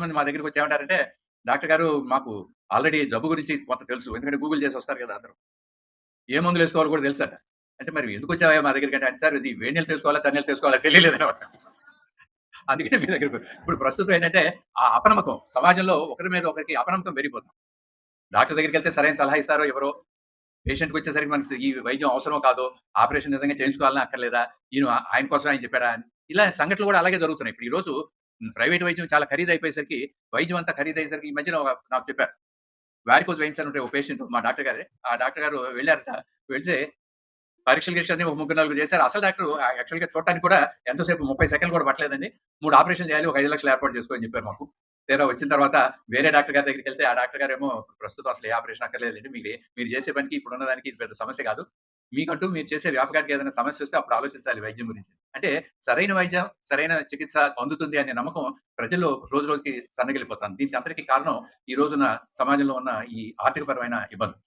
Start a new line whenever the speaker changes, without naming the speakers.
మంది మా దగ్గరికొచ్చి ఏమంటారంటే, "డాక్టర్ గారు మాకు ఆల్రెడీ జబ్బు గురించి కొంత తెలుసు." ఎందుకంటే గూగుల్ చేసి వస్తారు కదా అందరూ. ఏ మందులేసుకోవాలో కూడా తెలుసట. అంటే మరి ఎందుకొచ్చావయ్యా మా దగ్గరికంటే, అంటే సార్ ఇది వేడి నీళ్ళు తీసుకోవాలా? చన్నీళ్ళు తీసుకోవాలా? తెలియలేదనమాట. అందుకే మీ దగ్గరికి ఇప్పుడు ప్రస్తుతం ఏంటంటే, ఆ అపనమ్మకం సమాజంలో ఒకరి మీద ఒకరికి అపనమ్మకం పెరిగిపోతుంది. డాక్టర్ దగ్గరికెళ్తే సరైన సలహా ఇస్తారో ఇవ్వరో, పేషెంట్‌కొచ్చేసరికి మనకి ఈ వైద్యం అవసరమో కాదో, ఆపరేషన్ నిజంగా చేయించుకోవాలనా అక్కర్లేదా? ఆయన కోసం ఆయన చెప్పాడా? అని. ఇలా సంఘటనలు కూడా అలాగే జరుగుతున్నాయి. ఇప్పుడు ఈ రోజు ప్రైవేట్ వైద్యం చాలా ఖరీదయిపోయేసరికి, వైద్యం అంతా ఖరీదయ్యేసరికి ఈ మధ్యన నాకు చెప్పారు. వారికోజ్ వెయిన్స్ అని ఉంటే ఒక పేషెంట్ మా డాక్టర్ గారే. ఆ డాక్టర్ గారు వెళ్లారట. వెళ్తే పరీక్షలు గిరీక్షలు అన్ని ఒక ముగ్గురు, నలుగురు చేశారు. అసలు డాక్టరు యాక్చువల్‌గా చూడటానికి కూడా ఎంతసేపు 30 సెకన్లు కూడా పట్టలేదండి. 3 ఆపరేషన్‌లు చేయాలి. ఒక 5,00,000 ఏర్పాటు చేసుకో అని చెప్పారు మాకు. తీరా వచ్చిన తర్వాత వేరే డాక్టర్ గారి దగ్గరికెళ్తే, ఆ డాక్టర్ గారేమో ప్రస్తుతం అసలు ఏ ఆపరేషన్ అక్కర్లేదండి. మీరు చేసే పనికి ఇప్పుడున్న దానికి ఇది పెద్ద సమస్య కాదు. మీకంటూ మీరు చేసే వ్యాపకానికి ఏదైనా సమస్య వస్తే అప్పుడు ఆలోచించాలి వైద్యం గురించి. అంటే సరైన వైద్యం, సరైన చికిత్స అందుతుంది అనే నమ్మకం ప్రజల్లో రోజు రోజుకి సన్నగిల్లిపోతుంది. దీనికి అంతటికి కారణం ఈ రోజున సమాజంలో ఉన్న ఈ ఆర్థికపరమైన ఇబ్బందులు.